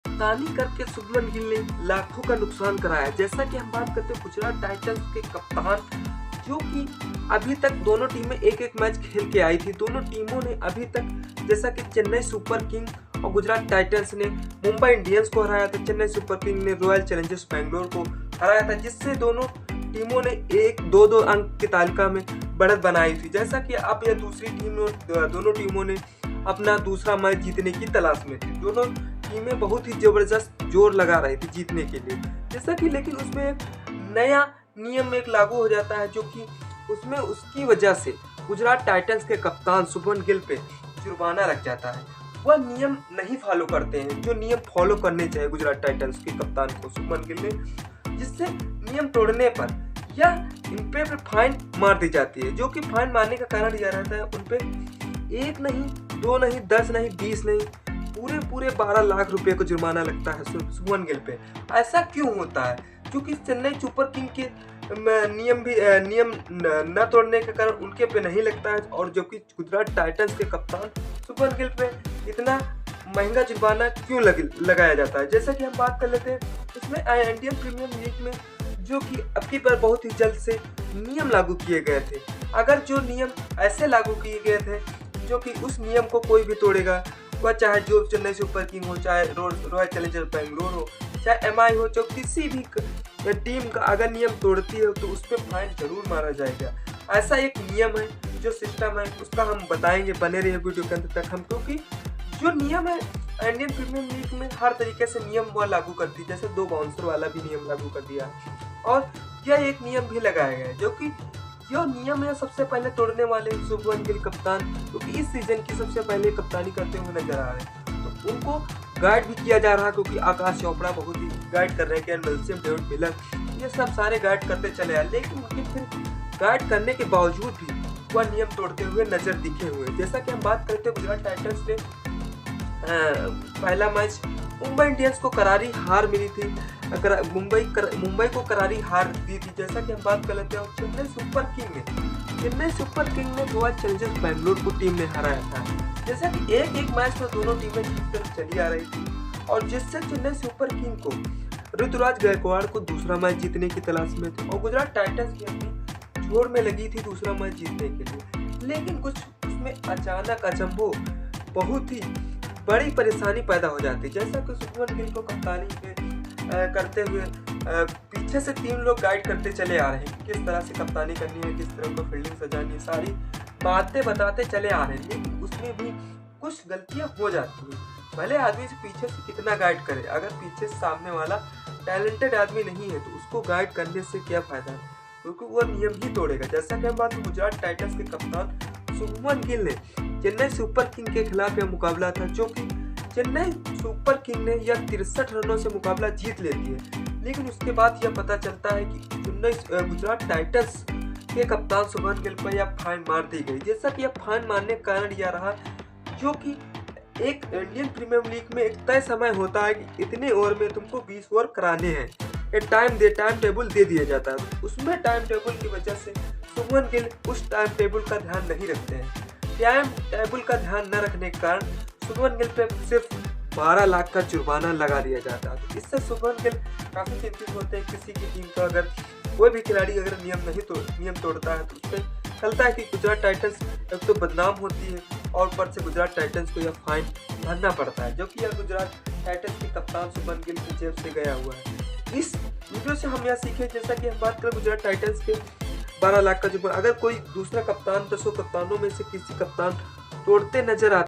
कप्तानी करके शुभमन गिल ने लाखों का नुकसान कराया। जैसा कि हम बात करते हैं गुजरात टाइटंस के कप्तान, जो कि अभी तक दोनों टीमें एक-एक मैच खेल के आई थी। दोनों टीमों ने अभी तक, जैसा कि चेन्नई सुपर किंग और गुजरात टाइटंस ने मुंबई इंडियंस को हराया था, चेन्नई सुपर किंग ने रॉयल चैलेंजर्स बैंगलोर को हराया था, जिससे दोनों टीमों ने 1-2-2 अंक की तालिका में बढ़त बनाई थी। जैसा कि अब यह दोनों टीमों ने अपना दूसरा मैच जीतने की तलाश में थी। दोनों टीमें बहुत ही जबरदस्त जोर लगा रही थी जीतने के लिए। जैसा कि लेकिन उसमें एक नया नियम एक लागू हो जाता है, जो कि उसमें उसकी वजह से गुजरात टाइटंस के कप्तान शुभमन गिल पे जुर्माना लग जाता है। वह नियम नहीं फॉलो करते हैं जो नियम फॉलो करने चाहिए गुजरात टाइटंस के कप्तान को शुभमन गिल ने, जिससे नियम तोड़ने पर या इन पे फाइन मार दी जाती है। जो कि फाइन मारने का कारण यह रहता है, उन पे 1 नहीं, 2 नहीं, 10 नहीं, 20 नहीं, पूरे 12 लाख रुपए का जुर्माना लगता है शुभमन गिल पे। ऐसा क्यों होता है? क्योंकि चेन्नई सुपर किंग के नियम न तोड़ने के कारण उनके पे नहीं लगता है, और जो कि गुजरात टाइटंस के कप्तान शुभमन गिल पे इतना महंगा जुर्माना क्यों लगाया जाता है। जैसा कि हम बात कर लेते हैं इसमें इंडियन प्रीमियर लीग में, जो कि अब की बार बहुत ही जल्द से नियम लागू किए गए थे। अगर जो नियम ऐसे लागू किए गए थे, जो कि उस नियम को कोई भी तोड़ेगा, वह चाहे जो चेन्नई सुपर किंग हो, चाहे रॉयल चैलेंजर्स बैंगलोर हो, चाहे एमआई हो, जो किसी भी टीम का अगर नियम तोड़ती है तो उस पर फाइन जरूर मारा जाएगा। ऐसा एक नियम है, जो सिस्टम है, उसका हम बताएंगे। बने रहिए वीडियो के अंत तक हम, क्योंकि जो नियम है इंडियन प्रीमियर लीग में हर तरीके से नियम वह लागू करती है। जैसे 2 बाउंसर वाला भी नियम लागू कर दिया है, और यह एक नियम भी लगाया गया है, जो कि जो नियम है सबसे पहले तोड़ने वाले शुभमन गिल कप्तान, क्योंकि इस सीजन की सबसे पहले कप्तानी करते हुए नजर आ रहे हैं, तो उनको गाइड भी किया जा रहा है, क्योंकि आकाश चोपड़ा बहुत ही गाइड कर रहे हैं, केन विलियमसन, डेविड मिलर, ये सब सारे गाइड करते चले आए। लेकिन उनके फिर गाइड करने के बावजूद भी वह नियम तोड़ते हुए नजर दिखे हुए। जैसा कि हम बात करते हैं गुजरात टाइटंस ने पहला मैच मुंबई इंडियंस को करारी हार मिली थी, मुंबई को करारी हार दी थी। जैसा कि हम बात कर लेते हैं चेन्नई सुपर किंग ने रॉयल चैलेंजर्स बैंगलोर को टीम ने हराया था। जैसा कि एक मैच में दोनों टीमें जीतकर चली आ रही थी, और जिससे चेन्नई सुपर किंग को ऋतुराज गायकवाड़ को दूसरा मैच जीतने की तलाश में थे, और गुजरात टाइटंस की अपनी जोर में लगी थी दूसरा मैच जीतने के लिए। लेकिन कुछ उसमें अचानक अचंभो बहुत ही बड़ी परेशानी पैदा हो जाती है। जैसा कि शुभमन गिल को कप्तानी पे करते हुए पीछे से 3 लोग गाइड करते चले आ रहे हैं, किस तरह से कप्तानी करनी है, किस तरह को फील्डिंग सजानी है, सारी बातें बताते चले आ रहे हैं। लेकिन उसमें भी कुछ गलतियां हो जाती हैं। भले आदमी से पीछे से कितना गाइड करे, अगर पीछे से सामने वाला टैलेंटेड आदमी नहीं है तो उसको गाइड करने से क्या फायदा है, क्योंकि वो नियम ही तोड़ेगा। जैसा कि हम बात गुजरात टाइटंस के कप्तान शुभमन गिल ने चेन्नई सुपर किंग के खिलाफ यह मुकाबला था, जो कि चेन्नई सुपर किंग ने यह 63 रनों से मुकाबला जीत लेती है। लेकिन उसके बाद यह पता चलता है कि गुजरात टाइटंस के कप्तान शुभमन गिल पर यह फाइन मार दी गई। जैसा कि यह फाइन मारने का कारण यह रहा, जो कि एक इंडियन प्रीमियर लीग में एक तय समय होता है कि इतने ओवर में तुमको 20 ओवर कराने हैं, एक टाइम टेबल दे दिया जाता है। उसमें टाइम टेबल की वजह से शुभमन गिल उस टाइम टेबल का ध्यान नहीं रखते हैं। टाइम टेबल का ध्यान न रखने के कारण शुभमन गिल पे सिर्फ 12 लाख का जुर्माना लगा दिया जाता है। इससे शुभमन गिल काफी चिंतित होते हैं। किसी की टीम का अगर कोई भी खिलाड़ी अगर नियम तोड़ता है तो उसमें चलता है कि गुजरात टाइटंस एक तो बदनाम होती है, और ऊपर से गुजरात टाइटंस को यह फाइन भरना पड़ता है, जो कि यह गुजरात टाइटंस के कप्तान शुभमन गिल की जेब से गया हुआ है। इस वीडियो से हम यह सीखे, जैसा कि हम बात करें गुजरात टाइटंस के 12 लाख का जुर्माना, अगर कोई दूसरा कप्तान 10 कप्तानों में से किसी कप्तान तोड़ते नजर आता